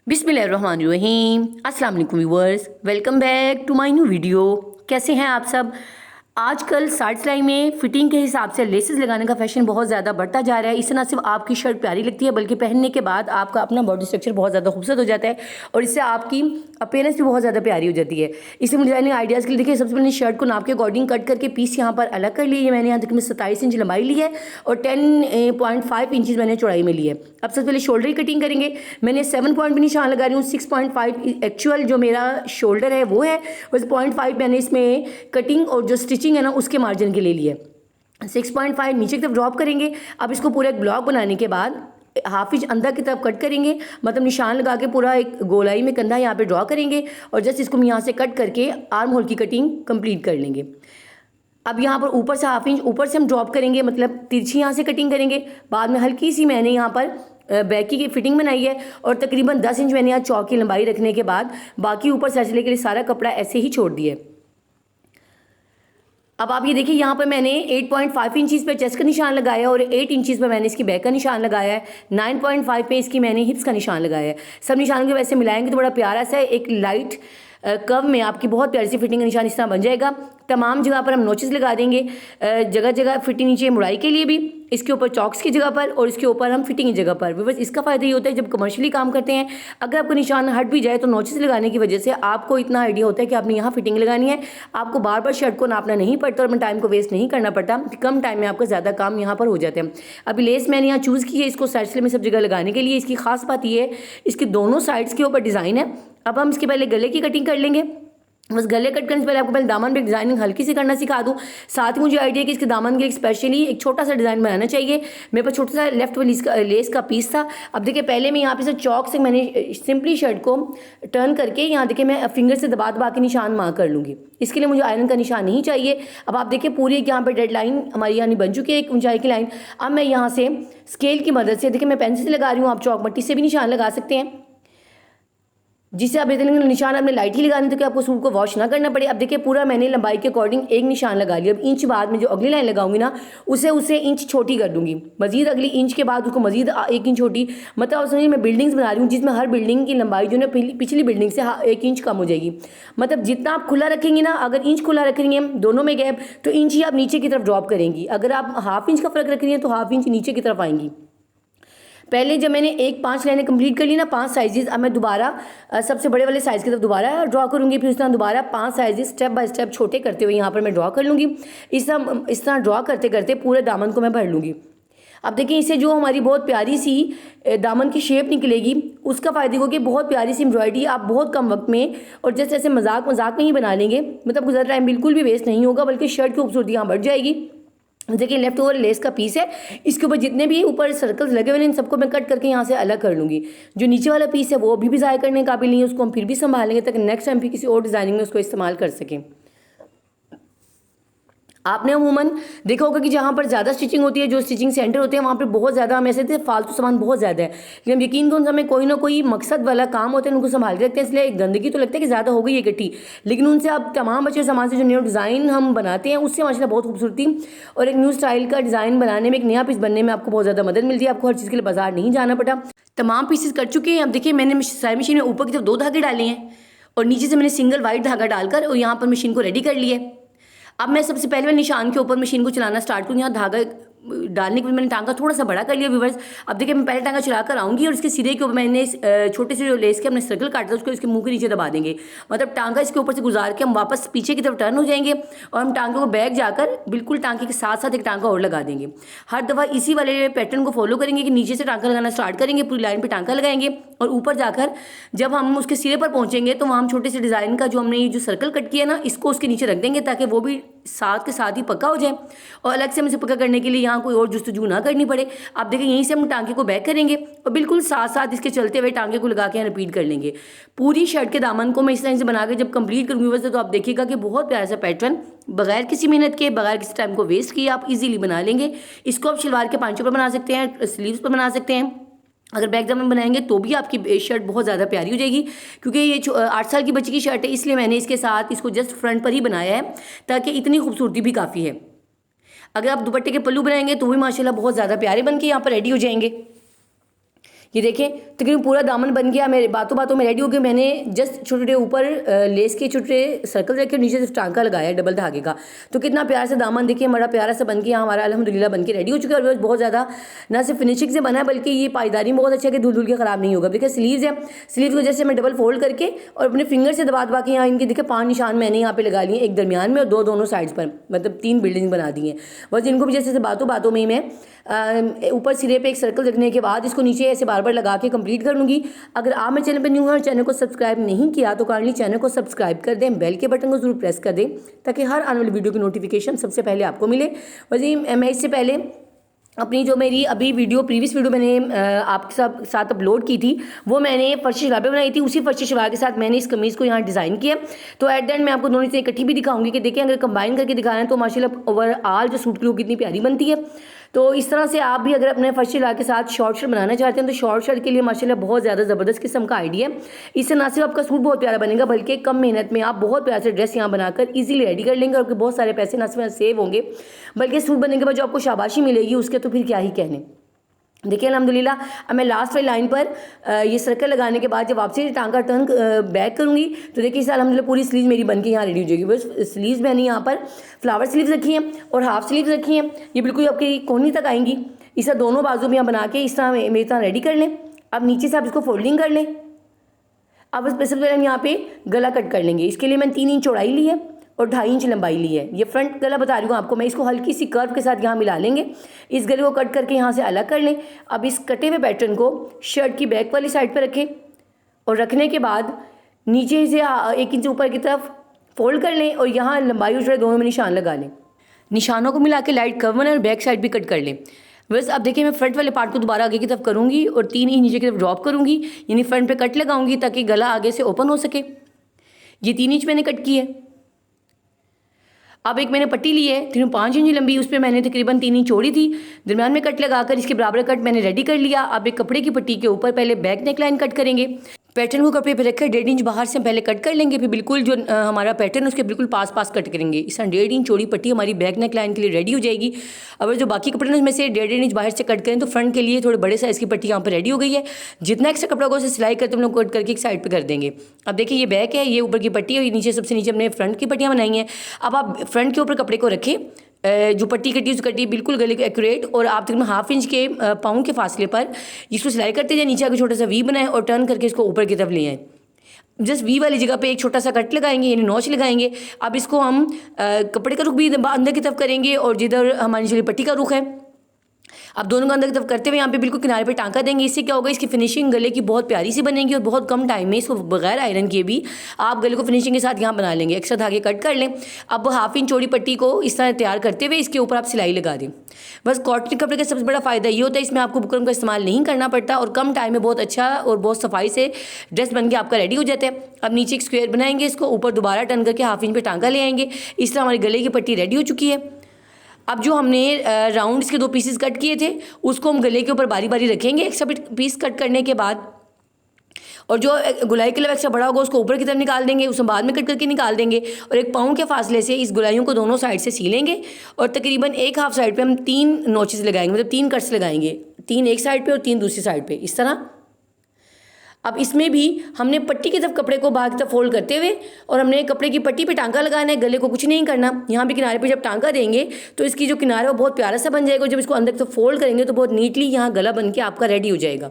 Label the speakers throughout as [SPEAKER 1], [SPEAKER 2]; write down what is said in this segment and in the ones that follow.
[SPEAKER 1] बिस्मिल्लाहिर्रहमानिर्रहीम। अस्सलाम वालेकुम viewers, welcome back to my new video. कैसे हैं आप सब? आजकल साइड सिलाई में फिटिंग के हिसाब से लेसेस लगाने का फैशन बहुत ज़्यादा बढ़ता जा रहा है। इससे ना सिर्फ आपकी शर्ट प्यारी लगती है बल्कि पहनने के बाद आपका अपना बॉडी स्ट्रक्चर बहुत ज़्यादा खूबसूरत हो जाता है और इससे आपकी अपीयरेंस भी बहुत ज़्यादा प्यारी हो जाती है। इसलिए मुझे डिजाइनिंग आइडियाज़ के लिए देखिए, सबसे पहले शर्ट को नाप के अकॉर्डिंग कट करके पीस यहाँ पर अलग कर लिए। मैंने यहाँ तक 27 इंच लंबाई ली है और 10.5 इंचज़ मैंने चौड़ाई में ली है। अब सबसे पहले शोल्डर की कटिंग करेंगे। मैंने 7 पॉइंट भी निशान लगा रही हूँ। 6.5 एक्चुअल जो मेरा शोल्डर है वो है, बस 0.5 मैंने इसमें कटिंग और जो स्टिचिंग है ना उसके मार्जिन के लिए लिए। 6.5 नीचे की तरफ ड्रॉप करेंगे। अब इसको पूरा एक ब्लॉक बनाने के बाद हाफ इंच अंदर की तरफ कट करेंगे, मतलब निशान लगा के पूरा एक गोलाई में कंधा यहाँ पे ड्रॉ करेंगे और जस्ट इसको हम यहाँ से कट करके आर्म होल की कटिंग कंप्लीट कर लेंगे। अब यहाँ पर ऊपर से हाफ इंच ऊपर से हम ड्रॉप करेंगे, मतलब तिरछी यहाँ से कटिंग करेंगे। बाद में हल्की सी मैंने यहाँ पर बैकी की फिटिंग बनाई है और तकरीबन 10 इंच मैंने यहाँ चौक की लंबाई रखने के बाद बाकी ऊपर से सिलने के लिए सारा कपड़ा ऐसे ही छोड़ दिए। अब आप ये देखिए, यहाँ पर मैंने 8.5 इंचज़ पे चेस्ट का निशान लगाया और 8 इंचज़ पे मैंने इसकी बैक का निशान लगाया है। 9.5 पे इसकी मैंने हिप्स का निशान लगाया है। सब निशानों के वैसे मिलाएंगे तो बड़ा प्यारा सा एक लाइट कर्व में आपकी बहुत प्यारी सी फिटिंग का निशान इस तरह बन जाएगा। तमाम जगह पर हम नोचेस लगा देंगे, जगह जगह फिटिंग नीचे मुड़ाई के लिए भी, इसके ऊपर चॉक्स की जगह पर और इसके ऊपर हम फिटिंग की जगह पर। बस इसका फ़ायदा ये होता है जब कमर्शियली काम करते हैं, अगर आपको निशान हट भी जाए तो नोचेस लगाने की वजह से आपको इतना आइडिया होता है कि आपने यहाँ फिटिंग लगानी है। आपको बार बार शर्ट को नापना नहीं पड़ता और अपने टाइम को वेस्ट नहीं करना पड़ता। कम टाइम में आपका ज़्यादा काम यहाँ पर हो जाता है। अभी लेस मैंने यहाँ चूज़ की है इसको साइड सिलाई में सब जगह लगाने के लिए। इसकी खास बात ये है, इसके दोनों साइड्स के ऊपर डिज़ाइन है। अब हम इसके पहले गले की कटिंग कर लेंगे। बस गले कट करने से पहले आपको पहले दामन पे डिज़ाइनिंग हल्की सी करना सिखा दूँ। साथ ही मुझे आइडिया है कि इसके दामन के लिए स्पेशली एक छोटा सा डिज़ाइन बनाना चाहिए। मेरे पास छोटा सा लेफ्ट वाली लेस का पीस था। अब देखिए, पहले मैं यहाँ पे से चौक से मैंने सिंपली शर्ट को टर्न करके यहाँ देखिए मैं फिंगर से दबा दबा के निशान मार्क कर लूँगी। इसके लिए मुझे आयरन का निशान नहीं चाहिए। अब आप देखिए पूरी यहाँ पर डेड लाइन हमारी यानी बन चुकी है, एक ऊंचाई की लाइन। अब मैं यहाँ से स्केल की मदद से देखिए मैं पेंसिल से लगा रही हूँ, आप चौक मट्टी से भी निशान लगा सकते हैं, जिससे आप निशान आपने लाइट ही लगाने तो कि आपको सूट को वॉश ना करना पड़े। अब देखिए पूरा मैंने लंबाई के अकॉर्डिंग एक निशान लगा लिया। अब इंच बाद में जो अगली लाइन लगाऊंगी ना उसे इंच छोटी कर दूंगी। मजीद अगली इंच के बाद उसको मजीद 1 इंच छोटी, मतलब आप समझिए मैं बिल्डिंग्स बना रही हूँ जिसमें हर बिल्डिंग की लंबाई जो है पिछली बिल्डिंग से 1 इंच कम हो जाएगी। मतलब जितना आप खुला रखेंगे ना, अगर इंच खुला रखेंगे दोनों में गैप तो इंच ही आप नीचे की तरफ ड्रॉप करेंगी। अगर आप हाफ इंच का फर्क रख रही हैं तो हाफ इंच नीचे की तरफ आएंगी। पहले जब मैंने 5 लाइनें कंप्लीट कर ली ना, 5 साइजेस, अब मैं दोबारा सबसे बड़े वाले साइज़ की तरफ दोबारा ड्रॉ करूँगी। फिर उस तरह दोबारा 5 साइजेस स्टेप बाय स्टेप छोटे करते हुए यहाँ पर मैं ड्रॉ कर लूँगी। इस तरह ड्रॉ करते करते पूरे दामन को मैं भर लूँगी। अब देखिए, इससे जो हमारी बहुत प्यारी सी दामन की शेप निकलेगी उसका फ़ायदा होगा कि बहुत प्यारी सी एम्ब्रॉयडरी आप बहुत कम वक्त में और जैसे ऐसे मजाक में ही बना लेंगे। मतलब ज़्यादा टाइम बिल्कुल भी वेस्ट नहीं होगा, बल्कि शर्ट की खूबसूरती यहाँ बढ़ जाएगी। देखिए लेफ्ट ओवर लेस का पीस है, इसके ऊपर जितने भी ऊपर सर्कल्स लगे हुए हैं इन सबको मैं कट करके यहाँ से अलग कर लूँगी। जो नीचे वाला पीस है वो भी ज़ाया करने काबिल नहीं है, उसको हम फिर भी संभालेंगे ताकि नेक्स्ट टाइम भी किसी और डिज़ाइनिंग में उसको इस्तेमाल कर सकें। आपने अमूमन देखा होगा कि जहाँ पर ज़्यादा स्टिचिंग होती है, जो स्टिचिंग सेंटर होते हैं वहाँ पर बहुत ज़्यादा हम ऐसे थे फालतू सामान बहुत ज़्यादा है, लेकिन यकीन करो हमें कोई ना कोई मकसद वाला काम होता है, उनको संभाल के रखते हैं। इसलिए गंदगी तो लगता है कि ज़्यादा हो गई है इकट्ठी, लेकिन उनसे आप तमाम बचे सामान से जो न्यू डिज़ाइन हम बनाते हैं उससे माशाल्लाह बहुत खूबसूरती और एक न्यू स्टाइल का डिज़ाइन बनाने में, एक नया पीस बनने में आपको बहुत ज़्यादा मदद मिलती है। आपको हर चीज़ के लिए बाजार नहीं जाना पड़ा। तमाम पीसेस कट चुके हैं। अब देखिए मैंने सिलाई मशीन में ऊपर की तरफ 2 धागे डाले हैं और नीचे से मैंने सिंगल वाइट धागा डालकर और यहाँ पर मशीन को रेडी कर लिया है। अब मैं सबसे पहले मैं निशान के ऊपर मशीन को चलाना स्टार्ट करूँ। यहाँ धागा डालने के बाद मैंने टांका थोड़ा सा बड़ा कर लिया व्यूअर्स। अब देखिए मैं पहले टांका चला कर आऊँगी और इसके सिरे के ऊपर मैंने छोटे से जो लेस के हमने सर्कल काटा था उसको इसके मुंह के नीचे दबा देंगे। मतलब टांका इसके ऊपर से गुजार के हम वापस पीछे की तरफ टर्न हो जाएंगे और हम टांके को बैक जाकर बिल्कुल टांके के साथ साथ एक टांका और लगा देंगे। हर दफ़ा इसी वाले पैटर्न को फॉलो करेंगे कि नीचे से टांका लगाना स्टार्ट करेंगे, पूरी लाइन पर टांका लगाएंगे और ऊपर जाकर जब हम उसके सिरे पर पहुँचेंगे तो वहाँ हम छोटे से डिज़ाइन का जो हमने ये जो सर्कल कट किया ना इसको उसके नीचे रख देंगे ताकि वो भी साथ के साथ ही पक्का हो जाए और अलग से हमें पक्का करने के लिए यहाँ कोई और जुस्तजू ना करनी पड़े। आप देखिए यहीं से हम टांके को बैक करेंगे और बिल्कुल साथ साथ इसके चलते हुए टांके को लगा के रिपीट कर लेंगे। पूरी शर्ट के दामन को मैं इस लाइन से बना के जब कंप्लीट करूँगी वैसे तो आप देखिएगा कि बहुत प्यारा सा पैटर्न बगैर किसी मेहनत के, बगैर किसी टाइम को वेस्ट किए आप इजीली बना लेंगे। इसको आप शलवार के पांचों पर बना सकते हैं, स्लीव्स पर बना सकते हैं। अगर बैक में बनाएंगे तो भी आपकी शर्ट बहुत ज़्यादा प्यारी हो जाएगी। क्योंकि ये 8 साल की बच्ची की शर्ट है इसलिए मैंने इसके साथ इसको जस्ट फ्रंट पर ही बनाया है ताकि इतनी खूबसूरती भी काफ़ी है। अगर आप दुपट्टे के पल्लू बनाएंगे तो भी माशाल्लाह बहुत ज़्यादा प्यारे बन के यहाँ पर रेडी हो जाएंगे। ये देखें तकरीबन पूरा दामन बन गया, मेरे बातों बातों में रेडी हो गया। मैंने जस्ट छोटे छोटे ऊपर लेस के छोटे सर्कल रखे, नीचे सिर्फ टांका लगाया डबल धागे का। तो कितना प्यारा सा दामन देखिए बड़ा प्यारा सा बन के यहाँ हमारा अल्हम्दुलिल्लाह बन के रेडी हो चुका है। और बहुत ज़्यादा ना सिर्फ फिनिशिंग से बना है बल्कि ये पायदारी बहुत अच्छा है कि धुल धुल के ख़राब नहीं होगा। देखिए स्लीव्स है, स्लीव्स को जैसे मैं डबल फोल्ड करके और अपने फिंगर से दबा दबा के यहाँ इनके देखिए 5 निशान मैंने यहाँ पे लगा लिए, एक दरमियान में और 2 दोनों साइड्स पर, मतलब 3 बिल्डिंग बना दी हैं। बस इनको भी जैसे बातों बातों में ही मैं ऊपर सिरे पे एक सर्कल रखने के बाद इसको नीचे ऐसे बार बार लगा के कंप्लीट कर लूँगी। अगर आप मेरे चैनल पर न्यू हैं और चैनल को सब्सक्राइब नहीं किया तो काइंडली चैनल को सब्सक्राइब कर दें, बेल के बटन को जरूर प्रेस कर दें ताकि हर आने वाली वीडियो की नोटिफिकेशन सबसे पहले आपको मिले। वैसे मैं इससे पहले अपनी जो मेरी अभी वीडियो प्रीवियस वीडियो मैंने आपके साथ अपलोड की थी वो मैंने फर्शी शलवार पे बनाई थी। उसी फर्शी शलवार के साथ मैंने इस कमीज़ को यहाँ डिज़ाइन किया। तो एट द एंड मैं आपको दोनों चीज़ें इकट्ठी भी दिखाऊंगी कि देखिए अगर कंबाइन करके दिखा रहे हैं तो माशाल्लाह ओवरऑल जो सूट की लुक कितनी प्यारी बनती है। तो इस तरह से आप भी अगर अपने फर्शी शलवार के साथ शॉर्ट शर्ट बनाना चाहते हैं तो शॉर्ट शर्ट के लिए माशाल्लाह बहुत ज़्यादा ज़बरदस्त किस्म का आइडिया है। इससे ना सिर्फ आपका सूट बहुत प्यारा बनेगा बल्कि कम मेहनत में आप बहुत प्यारा से ड्रेस यहाँ बनाकर ईजिली रेडी कर लेंगे और आपके बहुत सारे पैसे ना सिर्फ सेव होंगे बल्कि सूट बनने के बाद जो आपको शाबाशी मिलेगी उसके तो फिर क्या ही कहने। देखिए अल्हम्दुलिल्लाह अब मैं लास्ट वाली लाइन पर ये सर्कल लगाने के बाद जब वापसी टांका टर्न बैक करूँगी तो देखिए इससे अल्हम्दुलिल्लाह पूरी स्लीव मेरी बनके यहाँ रेडी हो जाएगी। बस स्लीव्स मैंने यहाँ पर फ्लावर स्लीव्स रखी हैं और हाफ स्लीव्स रखी हैं, ये बिल्कुल आपकी कोहनी तक आएंगी। इस तरह दोनों बाजू में यहाँ बना के इस तरह मेरी तरह रेडी कर लें। अब नीचे से आप इसको फोल्डिंग कर लें। अब सबसे पहले हम यहाँ पे गला कट कर लेंगे। इसके लिए मैंने 3 इंच चौड़ाई ली है और 2.5 इंच लंबाई ली है। ये फ्रंट गला बता रही हूँ आपको मैं, इसको हल्की सी कर्व के साथ यहाँ मिला लेंगे। इस गले को कट करके यहाँ से अलग कर लें। अब इस कटे हुए पैटर्न को शर्ट की बैक वाली साइड पर रखें और रखने के बाद नीचे से 1 इंच ऊपर की तरफ फोल्ड कर लें और यहाँ लंबाई और चौड़ाई दोनों में निशान लगा लें। निशानों को मिला के लाइट कर्व बनाएं और बैक साइड भी कट कर लें। बस अब देखिए मैं फ्रंट वाले पार्ट को दोबारा आगे की तरफ करूँगी और 3 इंच नीचे की तरफ ड्रॉप करूँगी, यानी फ्रंट पे कट लगाऊंगी ताकि गला आगे से ओपन हो सके। ये 3 इंच मैंने कट की है। अब एक मैंने पट्टी ली है 5 इंच लंबी, उस पर मैंने तकरीबन 3 इंच चौड़ी थी, दरम्यान में कट लगाकर इसके बराबर कट मैंने रेडी कर लिया। अब एक कपड़े की पट्टी के ऊपर पहले बैक नेक लाइन कट करेंगे। पैटर्न को कपड़े पे रखकर 1.5 इंच बाहर से पहले कट कर लेंगे, फिर बिल्कुल जो हमारा पैटर्न उसके बिल्कुल पास पास कट करेंगे। इस तरह 1.5 इंच चौड़ी पट्टी हमारी बैक नेक लाइन के लिए रेडी हो जाएगी। अगर जो बाकी कपड़े उसमें से 1.5 इंच बाहर से कट करें तो फ्रंट के लिए थोड़े बड़े साइज़ की पट्टी यहाँ पर रेडी हो गई है। जितना एक्स्ट्रा कपड़ा को उसे सिलाई करते हम लोग कट करके एक साइड पर कर देंगे। अब देखिए ये बैक है, ये ऊपर की पट्टी है, नीचे सबसे नीचे हमने फ्रंट की पट्टियाँ बनाई हैं। अब आप फ्रंट के ऊपर कपड़े को रखें, जो पट्टी कटी उस कटी बिल्कुल गले के एक्यूरेट और आप तकरीबन 1/2 इंच के पाँव के फासले पर इसको सिलाई करते जाए। नीचे आगे छोटा सा वी बनाएं और टर्न करके इसको ऊपर की तरफ ले आएँ। जस्ट वी वाली जगह पे एक छोटा सा कट लगाएंगे यानी नॉच लगाएंगे। अब इसको हम कपड़े का रुख भी अंदर की तरफ करेंगे और जिधर हमारी चली पट्टी का रुख है अब दोनों को अंदर की तरफ करते हुए यहाँ पे बिल्कुल किनारे पे टांका देंगे। इससे क्या होगा, इसकी फिनिशिंग गले की बहुत प्यारी सी बनेगी और बहुत कम टाइम में इसको बगैर आयरन किए भी आप गले को फिनिशिंग के साथ यहाँ बना लेंगे। एक्स्ट्रा धागे कट कर लें। अब 1/2 इंच चौड़ी पट्टी को इस तरह तैयार करते हुए इसके ऊपर आप सिलाई लगा दें। बस कॉटन कपड़े का सबसे बड़ा फ़ायदा ये होता है इसमें आपको बुकरम का इस्तेमाल नहीं करना पड़ता और कम टाइम में बहुत अच्छा और बहुत सफाई से ड्रेस बन के आपका रेडी हो जाता है। अब नीचे एक स्क्वायर बनाएंगे, इसको ऊपर दोबारा टर्न करके 1/2 इंच पे टांका ले आएंगे। इस तरह हमारी गले की पट्टी रेडी हो चुकी है। अब जो हमने राउंड इसके 2 पीसेस कट किए थे उसको हम गले के ऊपर बारी बारी रखेंगे। एक्स्ट्रा पीस कट करने के बाद और जो गुलाई के लिए एक्स्ट्रा बड़ा होगा उसको ऊपर की तरफ निकाल देंगे, उसमें बाद में कट करके निकाल देंगे और 1 पाँव के फासले से इस गुलाइयों को दोनों साइड से सीलेंगे और तकरीबन 1/2 साइड पे हम 3 नोचेस लगाएंगे, मतलब 3 कट्स लगाएंगे, 3 एक साइड पे और 3 दूसरी साइड पे इस तरह। अब इसमें भी हमने पट्टी की तरफ कपड़े को बाहर की तरफ फोल्ड करते हुए और हमने कपड़े की पट्टी पे टांका लगाना है, गले को कुछ नहीं करना। यहाँ भी किनारे पे जब टांका देंगे तो इसकी जो किनारा है वो बहुत प्यारा सा बन जाएगा। जब इसको अंदर की तरफ फोल्ड करेंगे तो बहुत नीटली यहाँ गला बन के आपका रेडी हो जाएगा।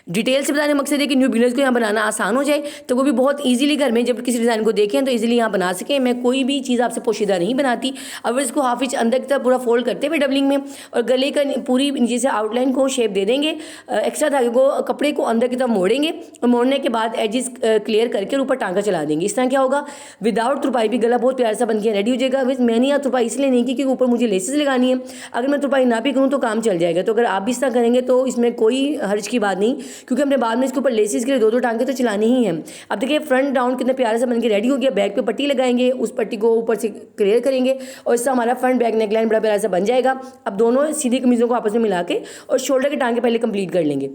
[SPEAKER 1] डिटेल से बताने का मकसद है कि न्यू बिगिनर्स को यहाँ बनाना आसान हो जाए तो वो भी बहुत इजीली घर में जब किसी डिज़ाइन को देखें तो इजीली यहाँ बना सकें। मैं कोई भी चीज़ आपसे पोशीदा नहीं बनाती। अब इसको 1/2 इंच अंदर की तरफ पूरा फोल्ड करते हुए डबलिंग में और गले का पूरी नीचे से आउटलाइन को शेप दे देंगे। एक्स्ट्रा धागे को कपड़े को अंदर की तरफ मोड़ेंगे और मोड़ने के बाद एजिस क्लियर करके ऊपर टांका चला देंगे। इस तरह क्या होगा, विदाउट तुरपाई भी गला बहुत प्यारा सा बन के रेडी हो जाएगा। मैंने यहाँ तुरपाई इसलिए नहीं की क्योंकि ऊपर मुझे लेसेस लगानी है। अगर मैं तुरपाई ना भी करूँ तो काम चल जाएगा। तो अगर आप भी इस तरह करेंगे तो इसमें कोई हर्ज की बात नहीं, क्योंकि हमने बाद में ऊपर लेसेस के लिए 2-2 टांके तो चलानी ही है। अब देखिए फ्रंट राउंड कितना प्यारा सा बनके रेडी हो गया। बैक पे पट्टी लगाएंगे, उस पट्टी को ऊपर से क्लियर करेंगे और इससे हमारा फ्रंट बैक नेकलाइन बड़ा प्यारा सा बन जाएगा। अब दोनों सीधी कमीज़ों को आपस में मिला के और शोल्डर के टांके पहले कंप्लीट कर लेंगे।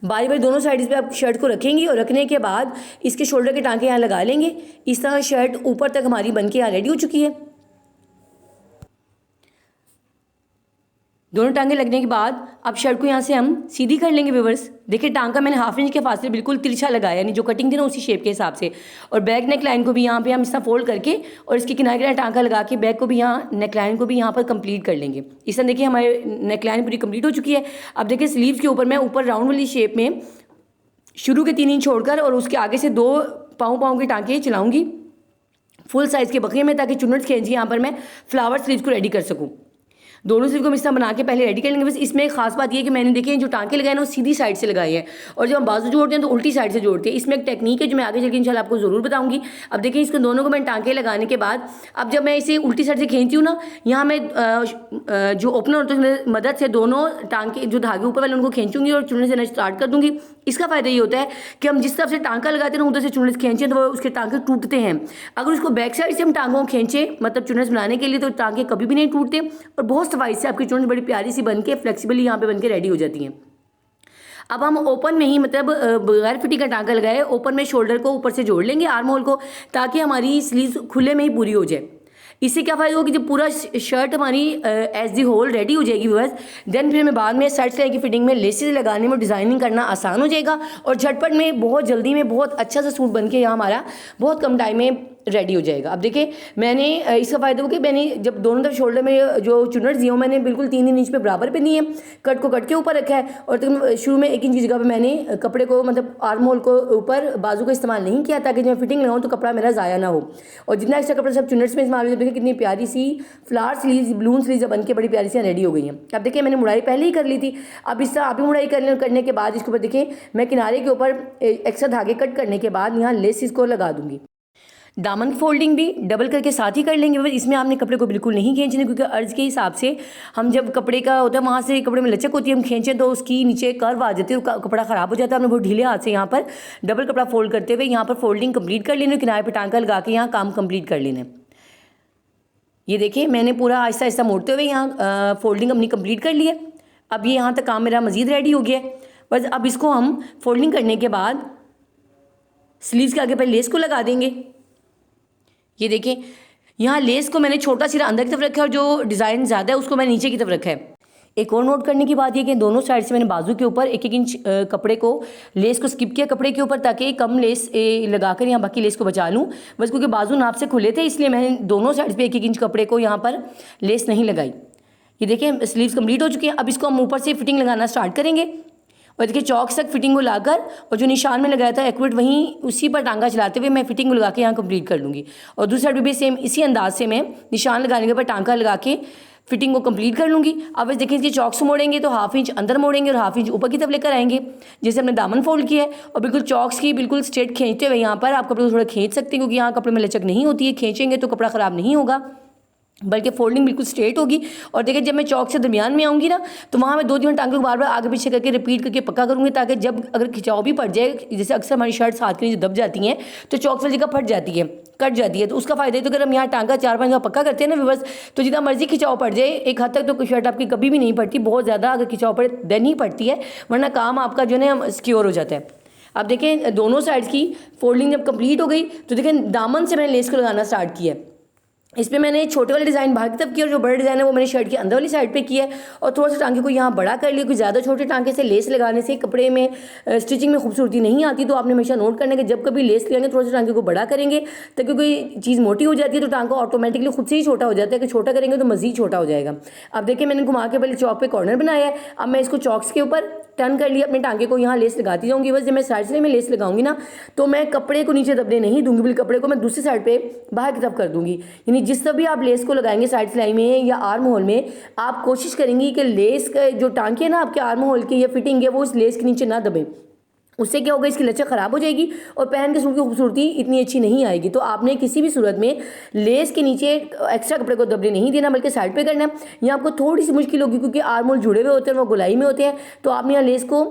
[SPEAKER 1] बारी बारी दोनों साइड्स पे आप शर्ट को रखेंगी और रखने के बाद इसके शोल्डर के टांके यहाँ लगा लेंगे। इस तरह शर्ट ऊपर तक हमारी बनके यहाँ रेडी हो चुकी है। दोनों टांगे लगने के बाद अब शर्ट को यहाँ से हम सीधी कर लेंगे व्यूअर्स। देखिए टांग का मैंने हाफ इंच के फासले बिल्कुल तिरछा लगाया, यानी जो कटिंग थी ना उसी शेप के हिसाब से। और बैक नेक लाइन को भी यहाँ पे हम इस तरह फोल्ड करके और इसके किनारे किनारे टांका लगा के बैक को भी यहाँ नेक लाइन को भी यहाँ पर कंप्लीट कर लेंगे। इस तरह देखिए हमारे नेक लाइन पूरी कंप्लीट हो चुकी है। अब देखिए स्लीव्स के ऊपर मैं ऊपर राउंड वाली शेप में शुरू के 3 इंच छोड़कर और उसके आगे से 2 पाँव के टांके चलाऊँगी फुल साइज़ के बकरे में, ताकि चुन्नट खींच के यहाँ पर मैं फ्लावर स्लीव्स को रेडी कर सकूँ। दोनों स्लीव को हम इस तरह बना के पहले रेडी कर लेंगे। बस इसमें एक खास बात ये है कि मैंने देखे जो टांके लगाए ना वो सीधी साइड से लगाए हैं, और जब हम बाजू जोड़ते हैं तो उल्टी साइड से जोड़ते हैं। इसमें एक टेक्निक है जो मैं आगे चल के इंशाल्लाह आपको ज़रूर बताऊंगी। अब देखिए इसको दोनों को मैं टांके लगाने के बाद अब जब मैं इसे उल्टी साइड से खींचती हूँ ना, यहाँ मैं जो ओपनर होता है उसमें मदद से दोनों टांके जो धागे ऊपर वाले उनको खींचूंगी और चुनने से स्टार्ट कर दूंगी। इसका फ़ायदा ये होता है कि हम जिस तरफ से टांका लगाते हैं ना उधर से चुनने से खींचें तो वो उसके टांके टूटते हैं। अगर उसको बैक साइड से हम टांगों को खींचें मतलब चुनने बनाने के लिए तो टांके कभी भी नहीं टूटते और बहुत सफाई से आपकी चुनने बड़ी प्यारी सी बनके फ्लेक्सिबली यहाँ पे बनके रेडी हो जाती हैं। अब हम ओपन में ही मतलब बगैर फिटिंग का टांका लगाए ओपन में शोल्डर को ऊपर से जोड़ लेंगे आर्म होल को, ताकि हमारी स्लीव खुले में ही पूरी हो जाए। इससे क्या फ़ायदा होगा कि जब पूरा शर्ट हमारी एज दी होल रेडी हो जाएगी बस, देन फिर हमें बाद में साइड सिलाई की फिटिंग में लेसेस लगाने में डिज़ाइनिंग करना आसान हो जाएगा और झटपट में बहुत जल्दी में बहुत अच्छा सा सूट बन के यहाँ हमारा बहुत कम टाइम में रेडी हो जाएगा। अब देखिए मैंने इसका फ़ायदा हो कि मैंने जब दोनों तरफ शोल्डर में जो चुन्नट दी हो मैंने बिल्कुल 3 इंच पे बराबर पे दी है, कट को कट के ऊपर रखा है और शुरू में 1 इंच की जगह पे मैंने कपड़े को मतलब आर्म होल को ऊपर बाजू का इस्तेमाल नहीं किया ताकि जब फिटिंग लगाऊँ तो कपड़ा मेरा ज़ाया ना हो। और जितना एक्स्ट्रा कपड़ा सब चुन्नट्स में इस्तेमाल हो, देखिए कितनी प्यारी सी फ्लावर स्लीव्स ब्लून स्लीव्स बन के बड़ी प्यारी सी रेडी हो गई हैं। अब देखिए मैंने मुड़ाई पहले ही कर ली थी। अब इस तरह अभी मुड़ाई करने के बाद इसके ऊपर देखिए मैं किनारे के ऊपर एक्स्ट्रा धागे कट करने के बाद यहाँ लेस इसको लगा दूंगी। दामन की फोल्डिंग भी डबल करके साथ ही कर लेंगे। इसमें आपने कपड़े को बिल्कुल नहीं खींचने, क्योंकि अर्ज के हिसाब से हम जब कपड़े का होता है वहाँ से कपड़े में लचक होती है, हम खींचें तो उसकी नीचे कर्व आ जाती है, कपड़ा ख़राब हो जाता है। हमने बहुत ढीले हाथ से यहाँ पर डबल कपड़ा फोल्ड करते हुए यहाँ पर फोल्डिंग कंप्लीट कर लेना, किनारे पर टांका लगा के यहाँ काम कंप्लीट कर लेना। ये देखिए मैंने पूरा आहिस्ता आहिस्ता मोड़ते हुए यहाँ फोल्डिंग अपनी कंप्लीट कर ली है। अब ये यहाँ तक काम मेरा मज़ीद रेडी हो गया है। बस अब इसको हम फोल्डिंग करने के बाद स्लीव्स के आगे पहले लेस को लगा देंगे। ये देखिए यहाँ लेस को मैंने छोटा सिरा अंदर की तरफ रखा है और जो डिज़ाइन ज़्यादा है उसको मैंने नीचे की तरफ रखा है। एक और नोट करने की बात ये कि दोनों साइड से मैंने बाजू के ऊपर 1-1 इंच कपड़े को लेस को स्किप किया कपड़े के ऊपर, ताकि कम लेस लगाकर यहाँ बाकी लेस को बचा लूँ। बस क्योंकि बाजू नाप से खुले थे इसलिए मैंने दोनों साइड पे 1-1 इंच कपड़े को यहाँ पर लेस नहीं लगाई। ये देखिए स्लीव्स कंप्लीट हो चुकी हैं। अब इसको हम ऊपर से फिटिंग लगाना स्टार्ट करेंगे और देखिए चौक तक फिटिंग को लाकर और जो निशान में लगाया था एक्यूरेट वहीं उसी पर टांगा चलाते हुए मैं फिटिंग को लगा के यहाँ कंप्लीट कर लूँगी। और दूसरी साइड भी सेम इसी अंदाज से मैं निशान लगाने के ऊपर टांका लगा के फिटिंग को कंप्लीट कर लूँगी। अब इस देखिए इसके चौक से मोड़ेंगे तो हाफ इंच अंदर मोड़ेंगे और हाफ इंच ऊपर की तरफ लेकर आएंगे, जैसे हमने दामन फोल्ड किया है। और बिल्कुल चौक्स की बिल्कुल स्ट्रेट खींचते हुए यहाँ पर आप कपड़े को थोड़ा खींच सकते हैं, क्योंकि यहाँ कपड़े में लचक नहीं होती है, खींचेंगे तो कपड़ा ख़राब नहीं होगा बल्कि फोल्डिंग बिल्कुल स्ट्रेट होगी। और देखिए जब मैं चौक से दरमियान में आऊँगी ना तो वहाँ मैं 2-3 टांगे को बार बार आगे पीछे करके रिपीट करके पक्का करूँगी, ताकि जब अगर खिंचाव भी पड़ जाए, जैसे अक्सर हमारी शर्ट्स हाथ के नीचे दब जाती हैं तो चौक वाली जगह फट जाती है, कट जाती है, तो उसका फ़ायदा है तो अगर हम यहाँ टांगा 4-5 जगह पक्का करते हैं ना व्यूअर्स तो जितना मर्जी खिंचाव पड़ जाए एक हद तक तो शर्ट आपकी कभी भी नहीं पड़ती, बहुत ज़्यादा अगर खिंचाव पड़े देन ही पड़ती है, वरना काम आपका जो है सिक्योर हो जाता है। अब देखें दोनों साइड्स की फोल्डिंग जब कंप्लीट हो गई तो देखें दामन से मैंने लेस को लगाना स्टार्ट किया। इसमें मैंने छोटे वाले डिज़ाइन बाहर की तरफ किया और जो बड़ा डिज़ाइन है वो मैंने शर्ट की अंदर वाली साइड पे किया है और थोड़ा सा टांके को यहाँ बड़ा कर लिया, क्योंकि ज़्यादा छोटे टांके से लेस लगाने से कपड़े में स्टिचिंग में खूबसूरती नहीं आती। तो आपने हमेशा नोट करना कि जब कभी लेस लगाएंगे थोड़ा सा टांके को बड़ा करेंगे, ताकि कोई चीज़ मोटी हो जाती है तो टांका ऑटोमेटिकली खुद से ही छोटा हो जाता है, कि छोटा करेंगे तो मज़ीद छोटा हो जाएगा। अब देखिए मैंने घुमा के पहले चौक पे कॉर्नर बनाया है। अब मैं इसको चौक्स के ऊपर टर्न कर लिया, अपने टांके को यहाँ लेस लगाती जाऊँगी। बस जब मैं साइड सिलाई में लेस लगाऊंगी ना तो मैं कपड़े को नीचे दबने नहीं दूंगी, बल्कि कपड़े को मैं दूसरी साइड पे बाहर की तरफ कर दूंगी। यानी जिस तरह भी आप लेस को लगाएंगे साइड सिलाई में या आर्म होल में, आप कोशिश करेंगी कि लेस का जो टांके ना आपके आर्म होल की या फिटिंग है वो इस लेस के नीचे ना दबे। उससे क्या होगा, इसकी लचक ख़राब हो जाएगी और पहन के सूट की खूबसूरती इतनी अच्छी नहीं आएगी। तो आपने किसी भी सूरत में लेस के नीचे एक्स्ट्रा कपड़े को दबने नहीं देना, बल्कि साइड पे करना है। यहाँ आपको थोड़ी सी मुश्किल होगी क्योंकि आर्म होल जुड़े हुए होते हैं, वो गोलाई में होते हैं, तो आपने यहाँ लेस को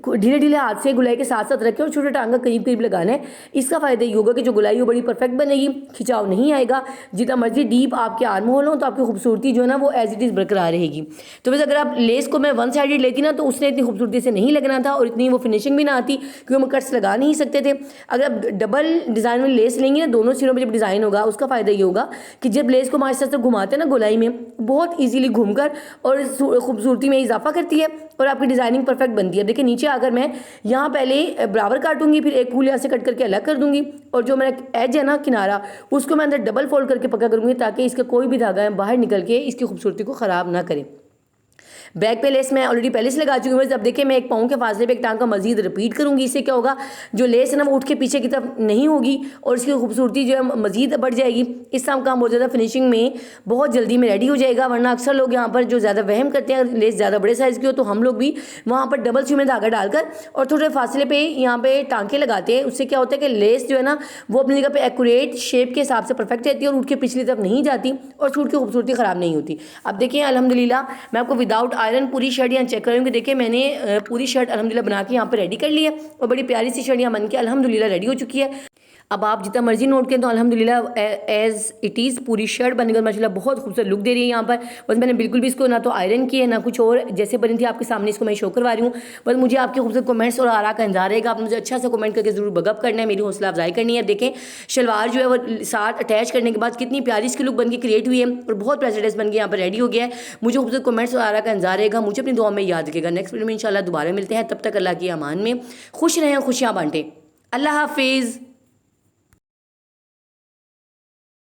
[SPEAKER 1] ढीले ढीले हाथ से गुलाई के साथ साथ रखें और छोटे टांग का करीब करीब लगाना है। इसका फ़ायदा ये होगा कि जो गुलाई वो बड़ी परफेक्ट बनेगी, खिंचाव नहीं आएगा। जितना मर्जी डीप आपके आर्म होल हो तो आपकी खूबसूरती जो है ना वो एज इट इज़ बरकरार रहेगी। तो वैसे अगर आप लेस को मैं वन साइडेड लेती ना तो उसने इतनी खूबसूरती से नहीं लगना था और इतनी वो फिनिशिंग भी ना आती, क्योंकि हम कट्स लगा नहीं सकते थे। अगर आप डबल डिज़ाइन में लेस लेंगे ना, दोनों सिरों पर जब डिज़ाइन होगा उसका फ़ायदा ये होगा कि जब लेस को मास्टर से घुमाते हैं ना गोलाई में, बहुत ईजीली घूमकर और खूबसूरती में इजाफा करती है और आपकी डिज़ाइनिंग परफेक्ट बनती है। देखिए नीचे आकर मैं यहाँ पहले बराबर काटूंगी, फिर एक फूल यहाँ से कट करके अलग कर दूंगी और जो मेरा एज है ना किनारा उसको मैं अंदर डबल फोल्ड करके पक्का करूंगी ताकि इसका कोई भी धागा बाहर निकल के इसकी खूबसूरती को ख़राब ना करे। बैक पे लेस मैं ऑलरेडी पहले से लगा चुकी हूँ। अब देखिए मैं एक पाँव के फासले पे एक टांग का मजीद रिपीट करूँगी। इससे क्या होगा, जो लेस है ना वो उठ के पीछे की तरफ नहीं होगी और इसकी खूबसूरती जो है मजीद बढ़ जाएगी। इस काम का बहुत ज़्यादा फिनिशिंग में बहुत जल्दी में रेडी हो जाएगा। वरना अक्सर लोग यहाँ पर जो ज़्यादा वहम करते हैं, लेस ज़्यादा बड़े साइज़ की हो तो हम लोग भी वहाँ पर डबल स्यू में धागा डालकर और थोड़े फासले पे यहाँ पे टांके लगाते हैं। उससे क्या होता है कि लेस जो है ना वो अपनी जगह पे एक्यूरेट शेप के हिसाब से परफेक्ट रहती है और उठ के पिछली तरफ नहीं जाती और सूट की खूबसूरती ख़राब नहीं होती। अब देखिए अल्हम्दुलिल्लाह मैं आपको विदाउट आयरन पूरी शर्ट यहाँ चेक करूँगी। देखिए मैंने पूरी शर्ट अल्हम्दुलिल्लाह बना के यहाँ पर रेडी कर ली है और बड़ी प्यारी सी शर्ट यहाँ बन के अल्हम्दुलिल्लाह रेडी हो चुकी है। अब आप जितना मर्जी नोट करें तो अल्हम्दुलिल्लाह एज़ इट इज़ पूरी शर्ट बनकर माशाल्लाह बहुत खूबसूरत लुक दे रही है यहाँ पर। बस मैंने बिल्कुल भी इसको ना तो आयरन किया है ना कुछ और, जैसे बनी थी आपके सामने इसको मैं शो करवा रही हूँ। बस मुझे आपके खूबसूरत कमेंट्स और आरा का इंतजार रहेगा। आप मुझे अच्छा सा कमेंट करके ज़रूर बगअप करना है, मेरी हौसला अफजाई करनी है। देखें शलवार जो है वो साथ अटैच करने के बाद कितनी प्यारी इसकी लुक बन के क्रिएट हुई है और बहुत प्यारा ड्रेस बन के यहाँ पर रेडी हो गया है। मुझे खूबसूरत कमेंट्स और आरा का इंतजार रहेगा। मुझे अपनी दुआ में याद रखेगा। नेक्स्ट वीडियो में इंशाल्लाह दोबारा मिलते हैं। तब तक अल्लाह की अमान में खुश रहें, खुशियाँ बांटें। अल्लाह हाफिज़।